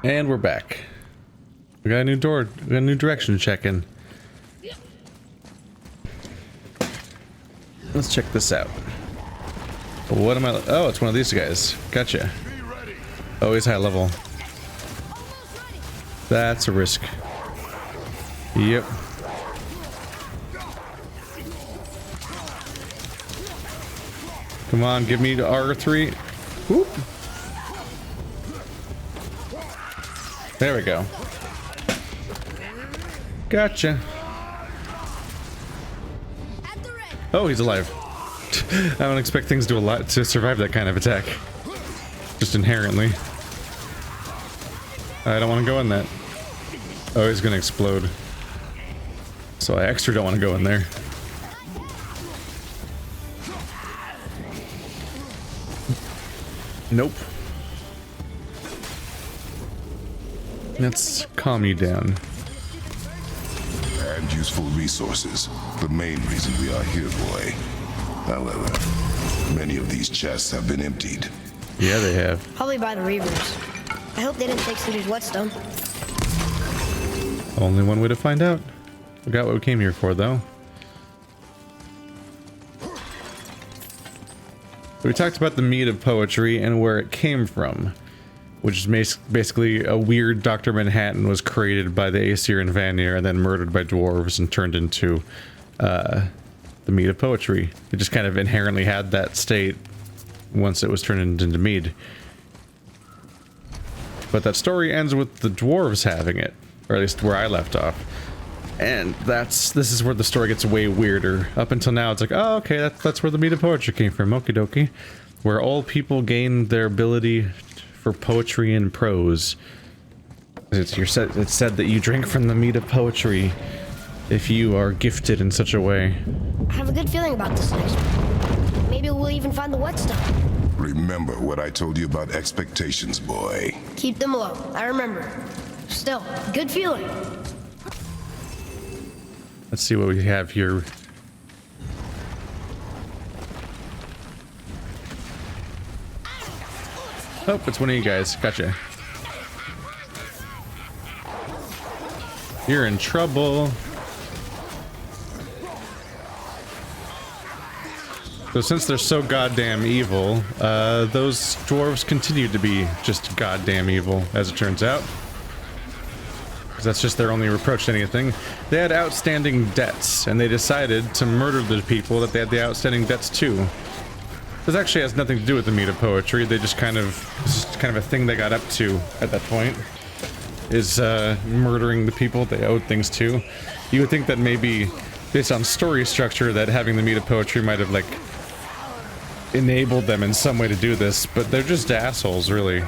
And we're back. We got a new door, we got a new direction to check in. Let's check this out. What am I? Oh, it's one of these guys. Gotcha. Oh, he's high level. That's a risk. Yep. Come on, give me the R3. Whoop. There we go. Gotcha. Oh, he's alive. I don't expect things to do a lot to survive that kind of attack. Just inherently. I don't want to go in that. Oh, he's gonna explode. So I extra don't want to go in there. Nope. Let's calm you down. And useful resources. The main reason we are here, boy. However, many of these chests have been emptied. Yeah, they have. Probably by the Reavers. I hope they didn't take City's whetstone. Only one way to find out. Forgot what we came here for, though. We talked about the mead of poetry and where it came from, which is basically a weird Dr. Manhattan was created by the Aesir and Vanir and then murdered by dwarves and turned into the mead of poetry. It just kind of inherently had that state once it was turned into mead. But that story ends with the dwarves having it, or at least where I left off. And this is where the story gets way weirder. Up until now, it's like, oh, okay, that's where the mead of poetry came from, okie dokie. Where old people gain their ability for poetry and prose. It's said that you drink from the mead of poetry if you are gifted in such a way. I have a good feeling about this next one. Maybe we'll even find the whetstone. Remember what I told you about expectations, boy. Keep them low. I remember. Still, good feeling. Let's see what we have here. Oh, it's one of you guys. Gotcha. You're in trouble. So since they're so goddamn evil, those dwarves continue to be just goddamn evil, as it turns out. Because that's just their only reproach to anything. They had outstanding debts, and they decided to murder the people that they had the outstanding debts to. This actually has nothing to do with the mead of poetry. They just kind of, it's just kind of a thing they got up to at that point, is murdering the people they owed things to. You would think that maybe, based on story structure, that having the mead of poetry might have, like, enabled them in some way to do this, but they're just assholes, really.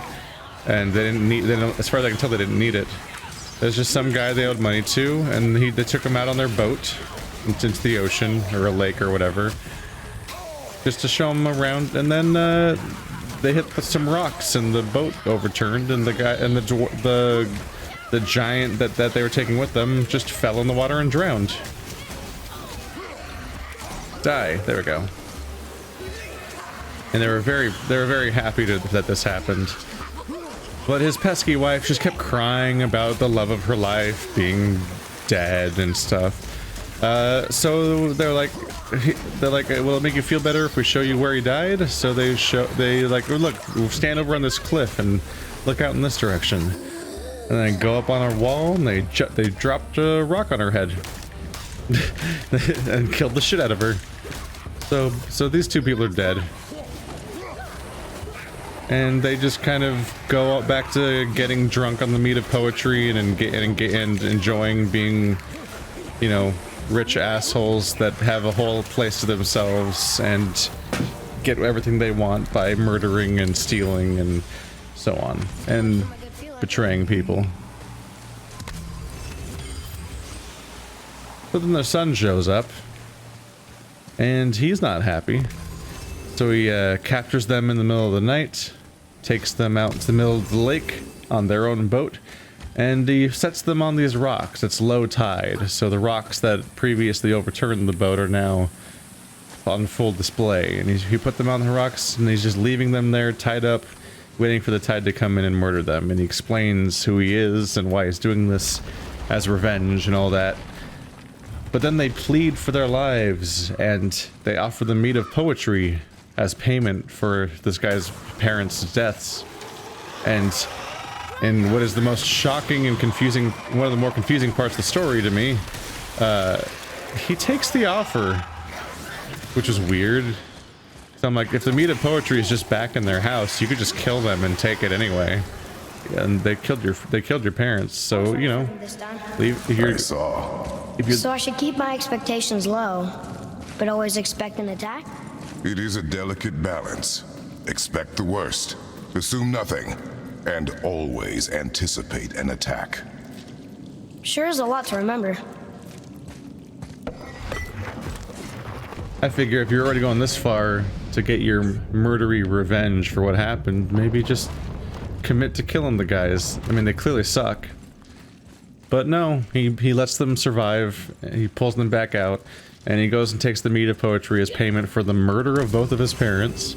And they didn't need, as far as I can tell, they didn't need it. There's just some guy they owed money to, and they took him out on their boat into the ocean or a lake or whatever, just to show him around. And then they hit some rocks, and the boat overturned, and the guy and the giant that they were taking with them just fell in the water and drowned. Die. There we go. And they were very happy that this happened. But his pesky wife just kept crying about the love of her life being dead and stuff. So they're like, will it make you feel better if we show you where he died? So they like, look, we'll stand over on this cliff and look out in this direction. And then go up on a wall, and they dropped a rock on her head and killed the shit out of her. So these two people are dead. And they just kind of go back to getting drunk on the mead of poetry and enjoying being, you know, rich assholes that have a whole place to themselves and get everything they want by murdering and stealing and so on, and betraying people. But then their son shows up, and he's not happy. So he captures them in the middle of the night, takes them out to the middle of the lake on their own boat, and he sets them on these rocks. It's low tide, so the rocks that previously overturned the boat are now on full display. And he put them on the rocks, and he's just leaving them there tied up, waiting for the tide to come in and murder them. And he explains who he is and why he's doing this as revenge and all that. But then they plead for their lives, and they offer the mead of poetry as payment for this guy's parents' deaths. And what is the most shocking and confusing, one of the more confusing parts of the story to me, he takes the offer, which is weird. So I'm like, if the mead of poetry is just back in their house, you could just kill them and take it anyway. And they killed your parents, so you know. So I should keep my expectations low, but always expect an attack? It is a delicate balance. Expect the worst, assume nothing, and always anticipate an attack. Sure is a lot to remember. I figure if you're already going this far to get your murdery revenge for what happened, maybe just commit to killing the guys. I mean, they clearly suck. But no, he lets them survive, he pulls them back out, and he goes and takes the mead of poetry as payment for the murder of both of his parents.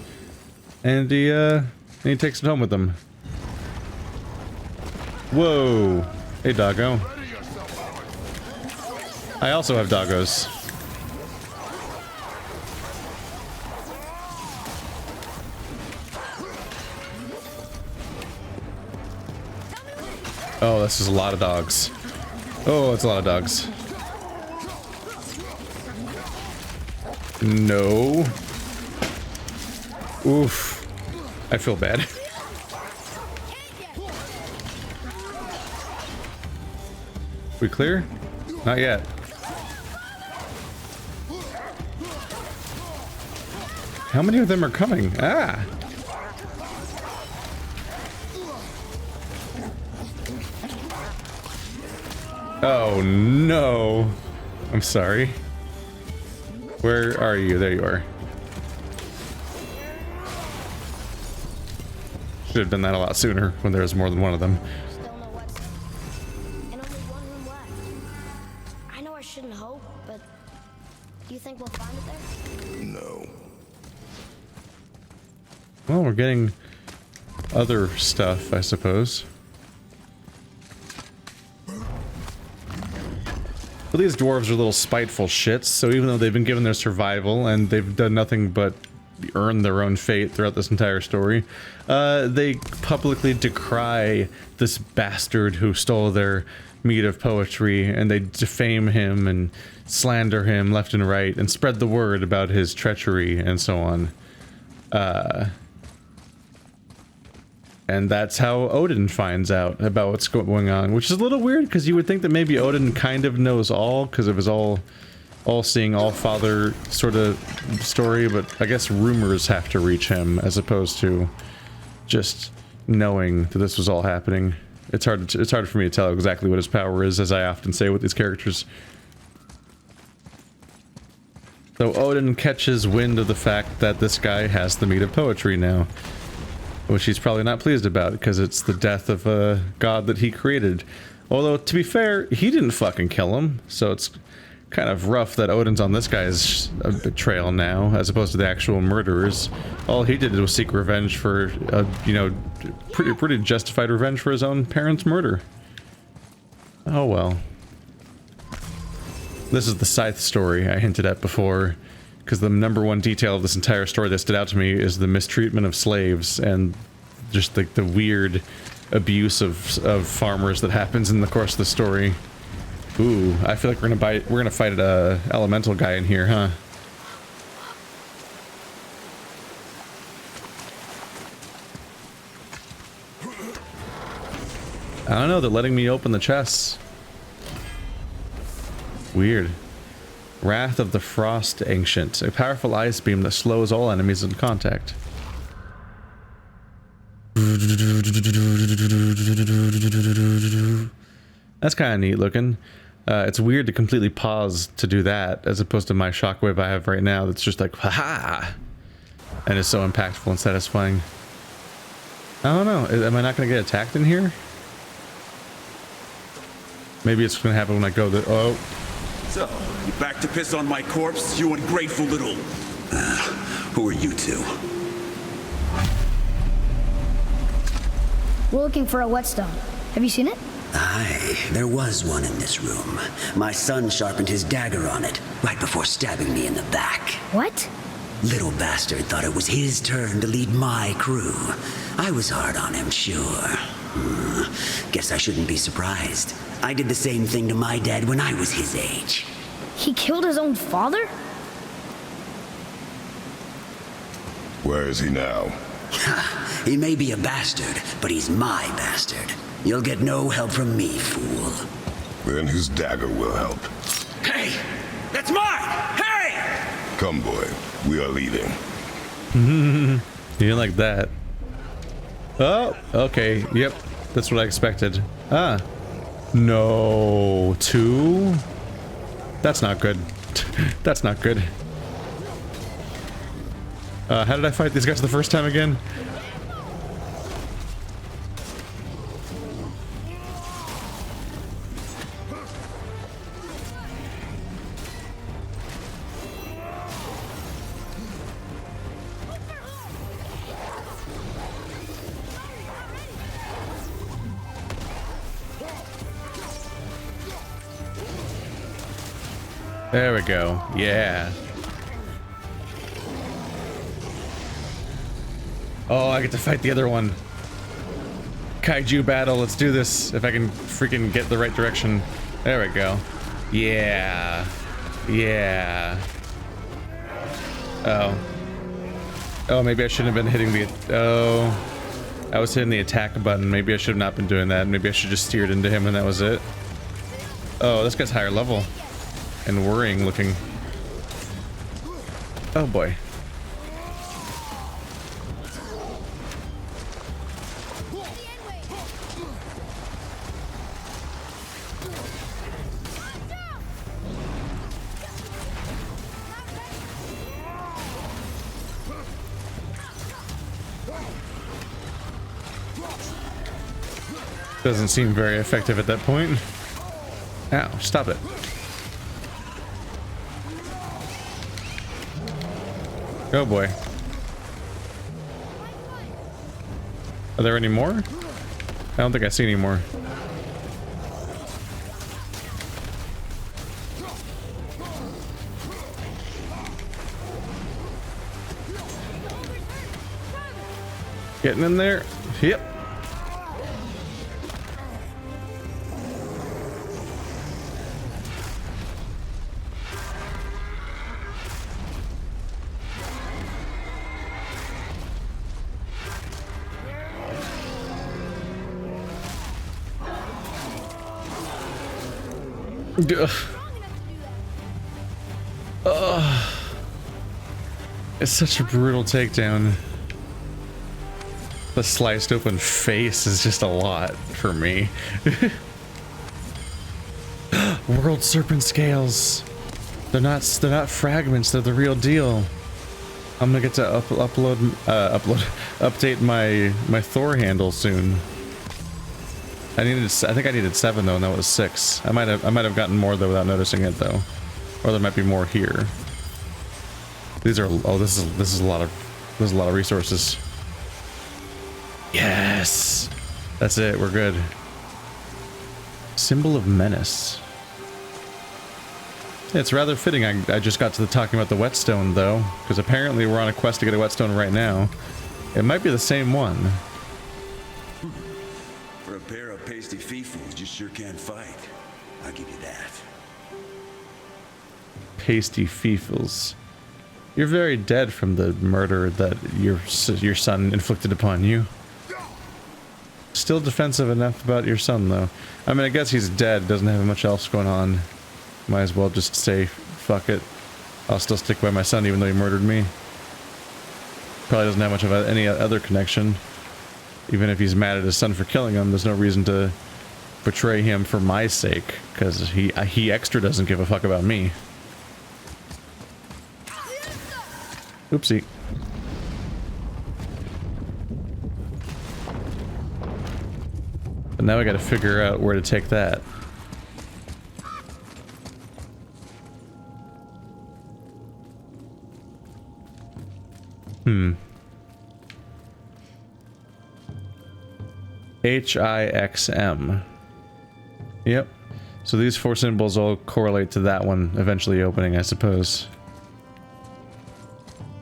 And he takes it home with him. Whoa! Hey, doggo. I also have doggos. Oh, this is a lot of dogs. Oh, it's a lot of dogs. No. Oof. I feel bad. We clear? Not yet. How many of them are coming? Ah! Oh no! I'm sorry. Where are you? There you are. Should have done that a lot sooner when there was more than one of them. Still know what's... and only one room left. I know I shouldn't hope, but do you think we'll find it there? No. Well, we're getting other stuff, I suppose. But these dwarves are little spiteful shits, so even though they've been given their survival and they've done nothing but earn their own fate throughout this entire story, they publicly decry this bastard who stole their mead of poetry, and they defame him and slander him left and right and spread the word about his treachery and so on. And that's how Odin finds out about what's going on, which is a little weird because you would think that maybe Odin kind of knows all because of his all-seeing, all-father sort of story, but I guess rumors have to reach him as opposed to just knowing that this was all happening. It's hard for me to tell exactly what his power is, as I often say with these characters. So Odin catches wind of the fact that this guy has the mead of poetry now, which he's probably not pleased about because it's the death of a god that he created. Although, to be fair, he didn't fucking kill him, so it's kind of rough that Odin's on this guy's trail now, as opposed to the actual murderers. All he did was seek revenge for, you know, pretty justified revenge for his own parents' murder. Oh well. This is the Scythe story I hinted at before, because the number one detail of this entire story that stood out to me is the mistreatment of slaves and just like the weird abuse of farmers that happens in the course of the story. Ooh, I feel like we're gonna fight an elemental guy in here, huh? I don't know, they're letting me open the chests. Weird. Wrath of the Frost Ancient, a powerful ice beam that slows all enemies in contact. That's kind of neat looking. It's weird to completely pause to do that, as opposed to my shockwave I have right now that's just like, haha! And is so impactful and satisfying. I don't know, am I not going to get attacked in here? Maybe it's going to happen when I go oh. So, you back to piss on my corpse, you ungrateful little... who are you two? We're looking for a whetstone. Have you seen it? Aye, there was one in this room. My son sharpened his dagger on it, right before stabbing me in the back. What? Little bastard thought it was his turn to lead my crew. I was hard on him, sure. Guess I shouldn't be surprised. I did the same thing to my dad when I was his age. He killed his own father? Where is he now? He may be a bastard, but he's my bastard. You'll get no help from me, fool. Then his dagger will help. Hey! That's mine! Hey! Come, boy. We are leaving. You didn't like that. Oh, okay. Yep. That's what I expected. Ah. No. 2? That's not good. That's not good. How did I fight these guys the first time again? There we go. Yeah. Oh, I get to fight the other one. Kaiju battle. Let's do this. If I can freaking get the right direction. There we go. Yeah. Yeah. Oh. Oh, maybe I shouldn't have been hitting the... Oh. I was hitting the attack button. Maybe I should have not been doing that. Maybe I should just steered into him and that was it. Oh, this guy's higher level. And worrying looking. Oh boy. Doesn't seem very effective at that point. Ow, stop it. Oh boy. Are there any more? I don't think I see any more. Getting in there. Yep. It's such a brutal takedown. The sliced open face is just a lot for me. World serpent scales. They're not fragments, they're the real deal. I'm gonna get to update my Thor handle soon. I think I needed 7 though, and that was 6. I might have gotten more though without noticing it though, or there might be more here. These are this is a lot of resources. Yes, that's it. We're good. Symbol of menace. It's rather fitting. I just got to the talking about the whetstone though, because apparently we're on a quest to get a whetstone right now. It might be the same one. For a pair of pasty fee-foos, you sure can fight. I'll give you that. Pasty feefles. You're very dead from the murder that your son inflicted upon you. Still defensive enough about your son, though. I mean, I guess he's dead, doesn't have much else going on. Might as well just say, fuck it. I'll still stick by my son even though he murdered me. Probably doesn't have much of any other connection. Even if he's mad at his son for killing him, there's no reason to betray him for my sake, because he extra doesn't give a fuck about me. Oopsie. But now I gotta figure out where to take that. HIXM. Yep. So these 4 symbols all correlate to that one eventually opening, I suppose.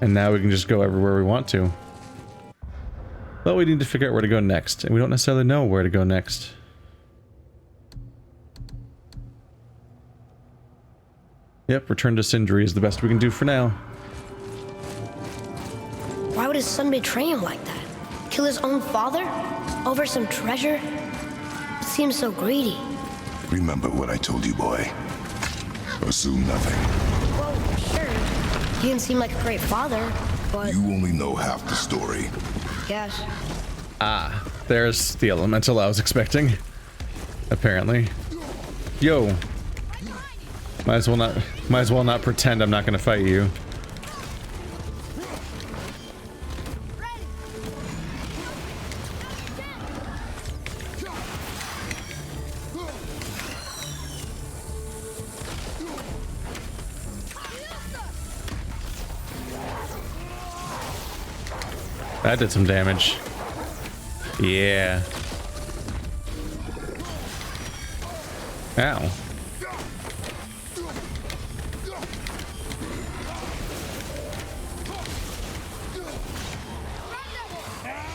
And now we can just go everywhere we want to. But we need to figure out where to go next, and we don't necessarily know where to go next. Yep, return to Sindri is the best we can do for now. Why would his son betray him like that? Kill his own father? Over some treasure? It seems so greedy. Remember what I told you, boy. Assume nothing. Well, sure. He didn't seem like a great father, but... You only know half the story. Yes. Ah, there's the elemental I was expecting. Apparently. Yo. Might as well not pretend I'm not gonna fight you. That did some damage. Yeah. Ow.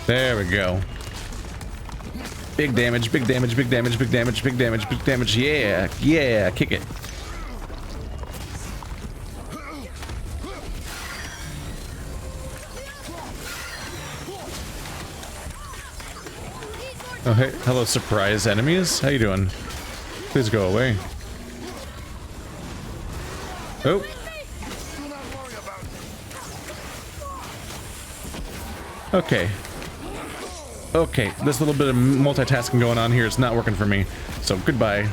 There we go. Big damage, big damage, big damage, big damage, big damage, big damage. Yeah, yeah, kick it. Oh, hey, hello, surprise enemies. How you doing? Please go away. Oh. Okay. Okay, this little bit of multitasking going on here is not working for me. So, goodbye.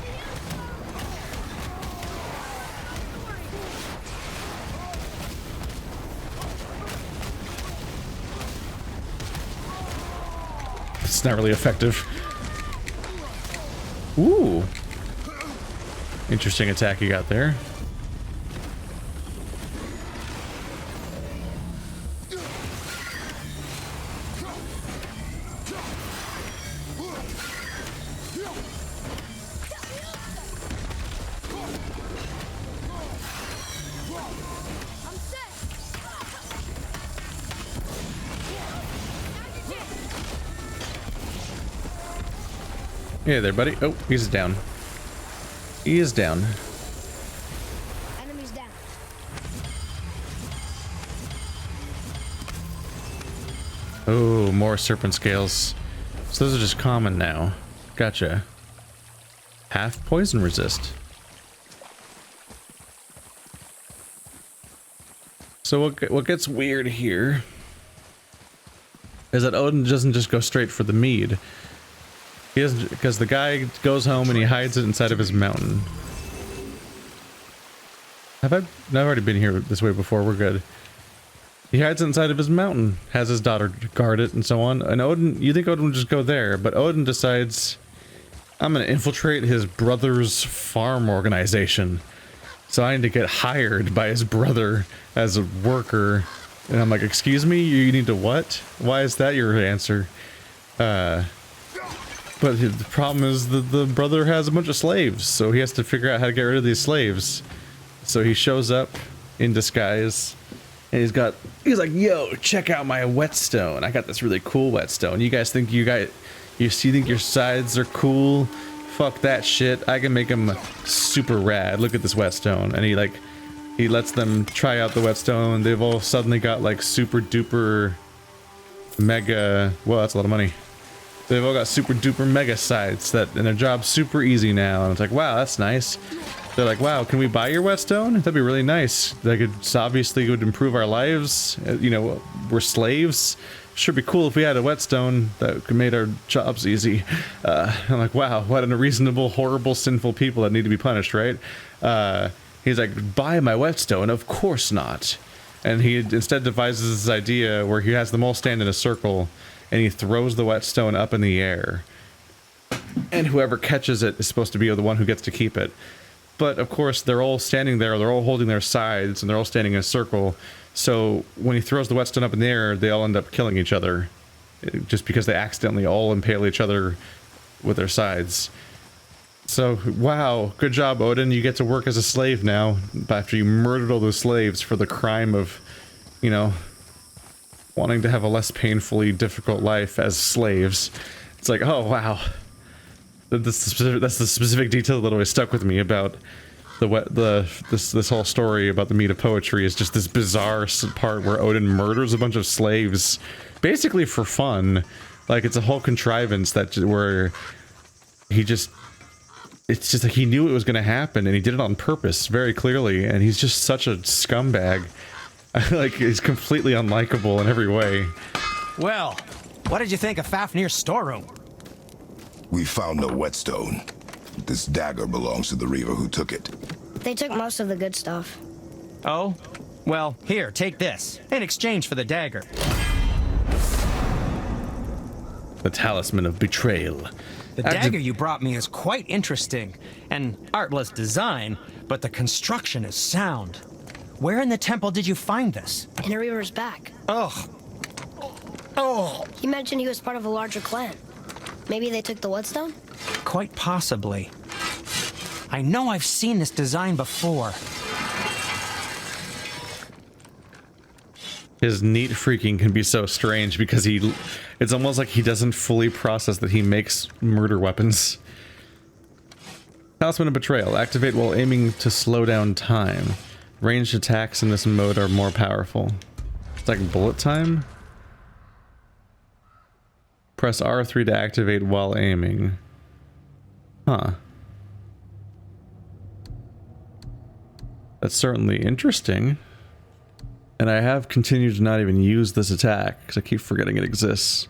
It's not really effective. Ooh. Interesting attack you got there. Yeah, there, buddy. Oh, he's down. He is down. Enemies down. Oh, more serpent scales. So those are just common now. Gotcha. Half poison resist. So what gets weird here is that Odin doesn't just go straight for the mead. He doesn't, because the guy goes home and he hides it inside of his mountain. I've already been here this way before. We're good. He hides it inside of his mountain, has his daughter guard it, and so on. And Odin, you think Odin would just go there, but Odin decides, I'm gonna infiltrate his brother's farm organization. So I need to get hired by his brother as a worker. And I'm like, excuse me, you need to what? Why is that your answer? But the problem is that the brother has a bunch of slaves, so he has to figure out how to get rid of these slaves. So he shows up in disguise, and he's like, yo, check out my whetstone. I got this really cool whetstone. You guys think you think your sides are cool? Fuck that shit. I can make them super rad. Look at this whetstone. And he lets them try out the whetstone. They've all suddenly got like super duper mega, well, that's a lot of money. They've all got super duper mega sites and their job's super easy now. And it's like, wow, that's nice. They're like, wow, can we buy your whetstone? That'd be really nice. That could obviously would improve our lives. You know, we're slaves. Sure be cool if we had a whetstone that made our jobs easy. I'm like, wow, what unreasonable, horrible, sinful people that need to be punished, right? He's like, buy my whetstone? Of course not. And he instead devises this idea where he has them all stand in a circle and he throws the whetstone up in the air. And whoever catches it is supposed to be the one who gets to keep it. But of course, they're all standing there, they're all holding their sides, and they're all standing in a circle. So when he throws the whetstone up in the air, they all end up killing each other. just because they accidentally all impale each other with their sides. So, wow, good job, Odin. You get to work as a slave now, after you murdered all those slaves for the crime of, you know, wanting to have a less painfully difficult life as slaves. It's like, oh, wow. That's the specific detail that always stuck with me about this whole story about the mead of poetry, is just this bizarre part where Odin murders a bunch of slaves, basically for fun. Like, it's a whole contrivance where he just... It's just like he knew it was going to happen, and he did it on purpose, very clearly, and he's just such a scumbag. Like, he's completely unlikable in every way. Well, what did you think of Fafnir's storeroom? We found no whetstone. This dagger belongs to the Reaver who took it. They took most of the good stuff. Oh? Well, here, take this, in exchange for the dagger. The talisman of betrayal. The dagger you brought me is quite interesting. An artless design, but the construction is sound. Where in the temple did you find this? In a Reaver's back. Ugh. Oh. He mentioned he was part of a larger clan. Maybe they took the whetstone? Quite possibly. I know I've seen this design before. His neat freaking can be so strange because it's almost like he doesn't fully process that he makes murder weapons. Talisman of Betrayal. Activate while aiming to slow down time. Ranged attacks in this mode are more powerful. It's like bullet time? Press R3 to activate while aiming. Huh. That's certainly interesting. And I have continued to not even use this attack, because I keep forgetting it exists.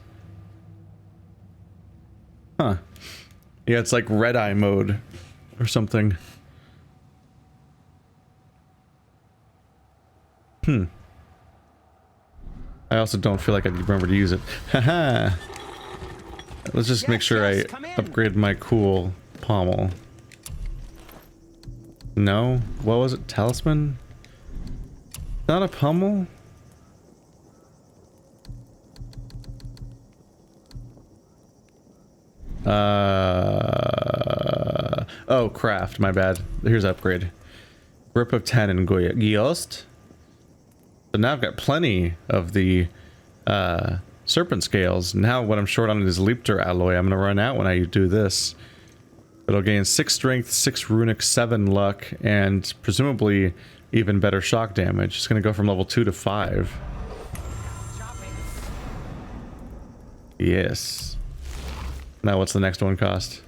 Huh. Yeah, it's like red eye mode or something. I also don't feel like I remember to use it. Haha. Let's just make sure I upgrade my cool pommel. No? What was it? Talisman? Not a pommel? Oh, craft, my bad. Here's upgrade. Grip of 10 and Gyost. So now I've got plenty of the serpent scales. Now what I'm short on is Leapter alloy. I'm gonna run out when I do this. It'll gain 6 strength, 6 runic, 7 luck, and presumably even better shock damage. It's gonna go from level 2 to 5. Yes. Now what's the next one cost?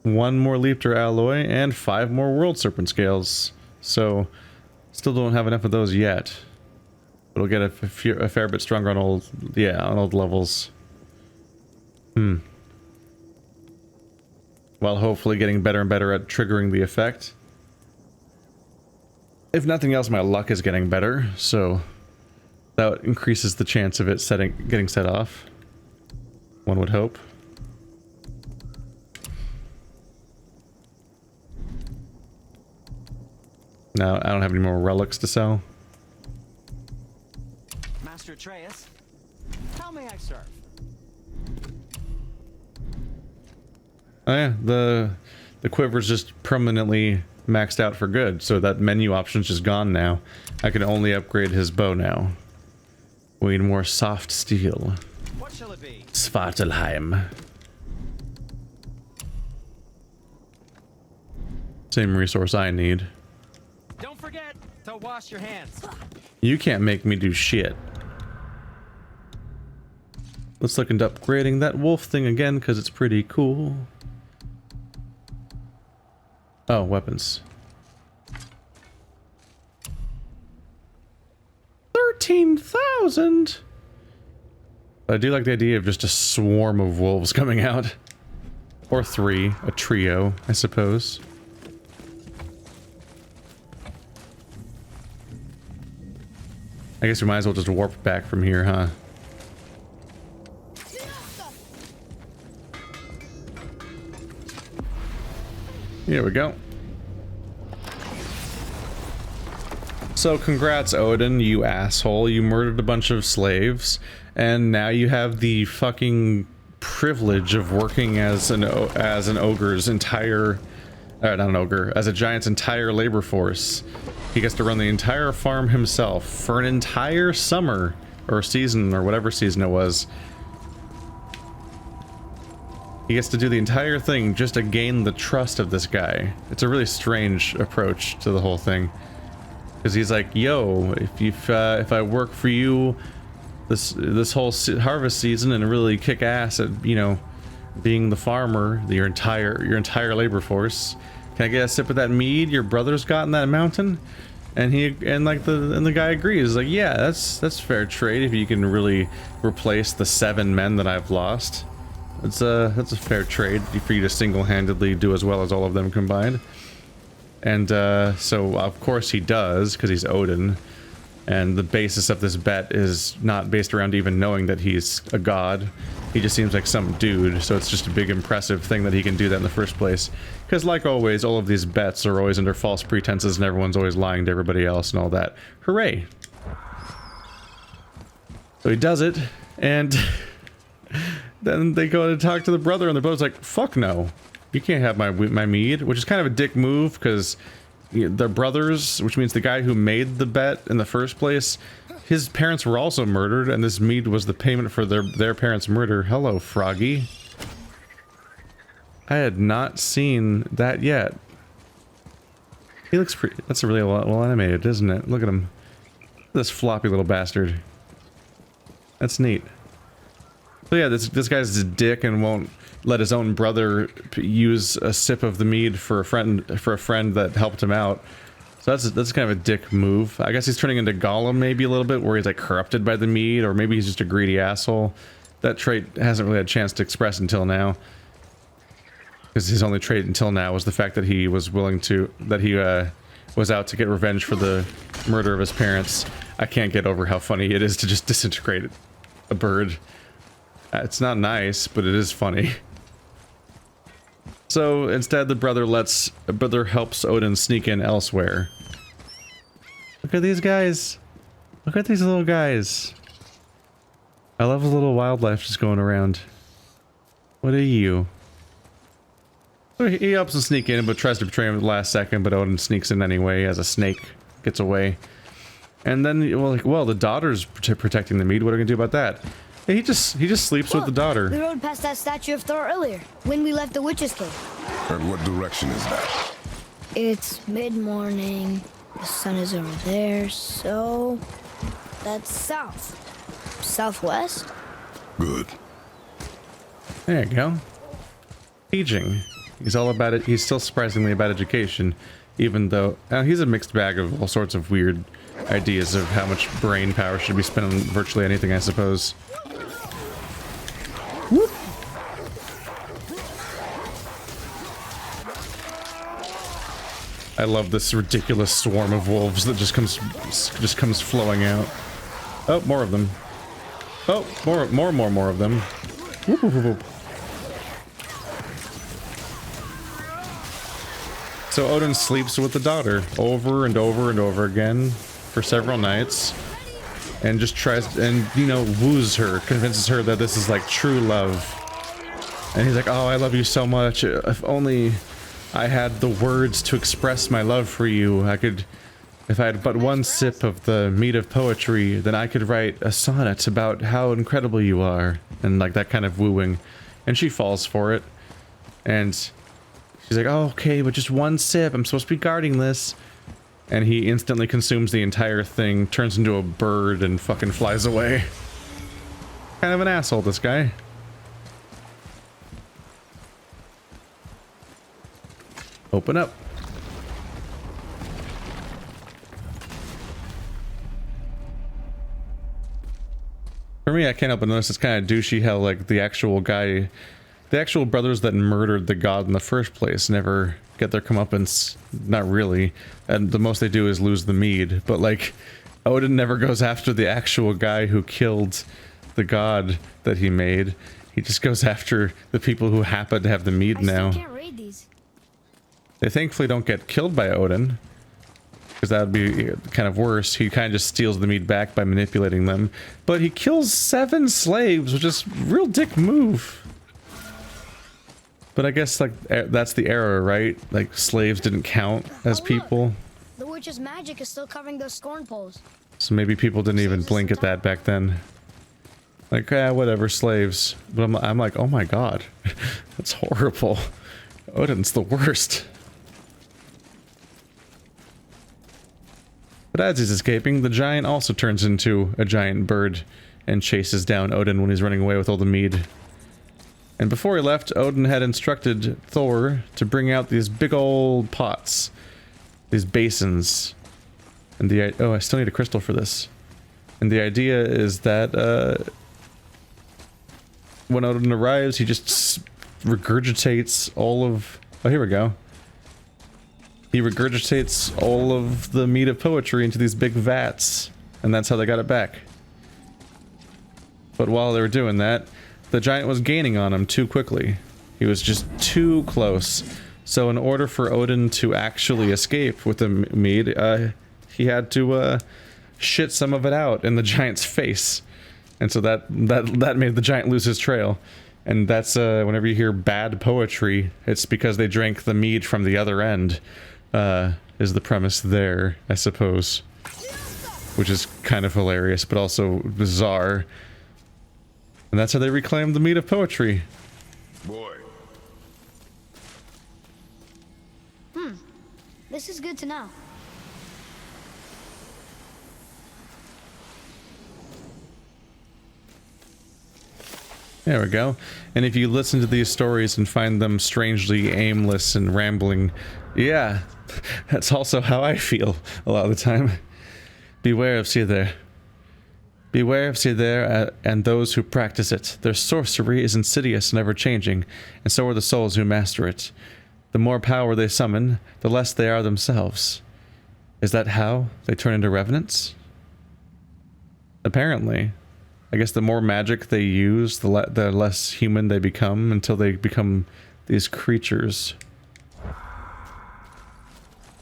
1 more Leapter alloy and 5 more world serpent scales. So still don't have enough of those yet. It'll get a fair bit stronger on old, on old levels. While hopefully getting better and better at triggering the effect. If nothing else, my luck is getting better, so that increases the chance of it getting set off. One would hope. Now, I don't have any more relics to sell. Master Atreus, how may I serve? Oh yeah, the quiver's just permanently maxed out for good, so that menu option's just gone now. I can only upgrade his bow now. We need more soft steel. What shall it be? Svartalheim. Same resource I need. Don't forget to wash your hands. You can't make me do shit. Let's look into upgrading that wolf thing again, because it's pretty cool. Oh, weapons. 13,000! I do like the idea of just a swarm of wolves coming out. Or 3, a trio, I suppose. I guess we might as well just warp back from here, huh? Here we go. So congrats, Odin, you asshole. You murdered a bunch of slaves, and now you have the fucking privilege of working as an ogre's entire, not an ogre, as a giant's entire labor force. He gets to run the entire farm himself for an entire summer, or season, or whatever season it was. He gets to do the entire thing just to gain the trust of this guy. It's a really strange approach to the whole thing. Because he's like, yo, if I work for you this whole harvest season and really kick ass at, you know, being the farmer, your entire labor force, can I get a sip of that mead your brother's got in that mountain? And the guy agrees, like, yeah, that's fair trade if you can really replace the 7 men that I've lost. That's a fair trade for you to single-handedly do as well as all of them combined. And so of course he does, because he's Odin. And the basis of this bet is not based around even knowing that he's a god. He just seems like some dude, so it's just a big impressive thing that he can do that in the first place. Because like always, all of these bets are always under false pretenses and everyone's always lying to everybody else and all that. Hooray! So he does it, and then they go to talk to the brother, and the brother's like, fuck no. You can't have my mead, which is kind of a dick move, because they're brothers, which means the guy who made the bet in the first place, his parents were also murdered, and this mead was the payment for their parents' murder. Hello, Froggy. I had not seen that yet. He looks pretty... That's really well animated, isn't it? Look at him. This floppy little bastard. That's neat. So yeah, this guy's a dick and won't let his own brother use a sip of the mead for a friend that helped him out. So that's kind of a dick move. I guess he's turning into Gollum maybe a little bit, where he's like corrupted by the mead, or maybe he's just a greedy asshole. That trait hasn't really had a chance to express until now, because his only trait until now was the fact that he was willing to was out to get revenge for the murder of his parents. I can't get over how funny it is to just disintegrate a bird. It's not nice, but it is funny. So instead, the brother helps Odin sneak in elsewhere. Look at these guys. Look at these little guys. I love the little wildlife just going around. What are you? He helps him sneak in, but tries to betray him at the last second, but Odin sneaks in anyway as a snake gets away. And then, well, the daughter's protecting the mead. What are we gonna do about that? Yeah, he just sleeps with the daughter. We rode past that statue of Thor earlier, when we left the witch's cave. And what direction is that? It's mid-morning, the sun is over there, so that's south. Southwest? Good. There you go. Teaching. He's all about it. He's still surprisingly about education, even though he's a mixed bag of all sorts of weird ideas of how much brain power should be spent on virtually anything, I suppose. Whoop. I love this ridiculous swarm of wolves that just comes flowing out. Oh, more of them. Oh, more of them. Whoop, whoop, whoop. So Odin sleeps with the daughter over and over and over again for several nights, and just tries and, you know, woos her, convinces her that this is like true love. And he's like, oh, I love you so much. If only I had the words to express my love for you. If I had but one sip of the mead of poetry, then I could write a sonnet about how incredible you are. And like that kind of wooing. And she falls for it. And she's like, oh, okay, but just one sip. I'm supposed to be guarding this. And he instantly consumes the entire thing, turns into a bird, and fucking flies away. Kind of an asshole, this guy. Open up. For me, I can't help but notice it's kind of douchey how, like, the actual brothers that murdered the god in the first place never get their comeuppance. Not really. And the most they do is lose the mead. But, like, Odin never goes after the actual guy who killed the god that he made. He just goes after the people who happen to have the mead now. I can't read these. They thankfully don't get killed by Odin, because that would be kind of worse. He kind of just steals the mead back by manipulating them. But he kills 7 slaves, which is a real dick move. But I guess, like, that's the error, right? Like, slaves didn't count as people. The witch's magic is still covering those scorn poles. So maybe people didn't even blink at that back then. Like, whatever, slaves. But I'm like, oh my god. That's horrible. Odin's the worst. But as he's escaping, the giant also turns into a giant bird and chases down Odin when he's running away with all the mead. And before he left, Odin had instructed Thor to bring out these big old pots. These basins. And oh, I still need a crystal for this. And the idea is that, when Odin arrives, he just regurgitates all of... Oh, here we go. He regurgitates all of the mead of poetry into these big vats. And that's how they got it back. But while they were doing that, the giant was gaining on him too quickly. He was just too close. So in order for Odin to actually escape with the mead, he had to shit some of it out in the giant's face. And so that made the giant lose his trail. And that's whenever you hear bad poetry, it's because they drank the mead from the other end, is the premise there, I suppose. Which is kind of hilarious, but also bizarre. And that's how they reclaimed the mead of poetry. Boy. This is good to know. There we go. And if you listen to these stories and find them strangely aimless and rambling, yeah, that's also how I feel a lot of the time. Beware of Sither. Beware of Sither and those who practice it. Their sorcery is insidious and ever-changing, and so are the souls who master it. The more power they summon, the less they are themselves. Is that how they turn into revenants? Apparently. I guess the more magic they use, the less human they become until they become these creatures.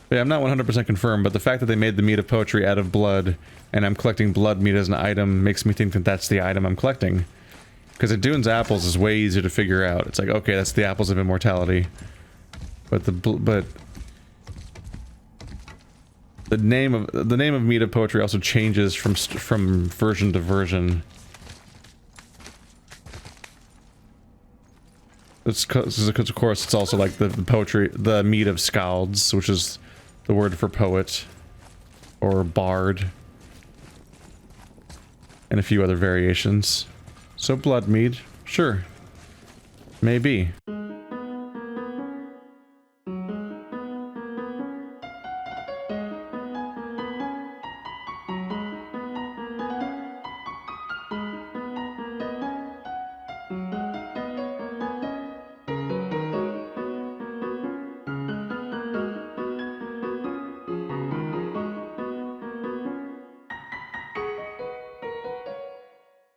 But yeah, I'm not 100% confirmed, but the fact that they made the mead of poetry out of blood, and I'm collecting blood mead as an item, makes me think that that's the item I'm collecting. Because Adune's apples is way easier to figure out. It's like, okay, that's the apples of immortality. But the name of mead of poetry also changes from version to version. It's because of course it's also like the poetry, the mead of skalds, which is the word for poet or bard, and a few other variations. So blood mead, sure, maybe.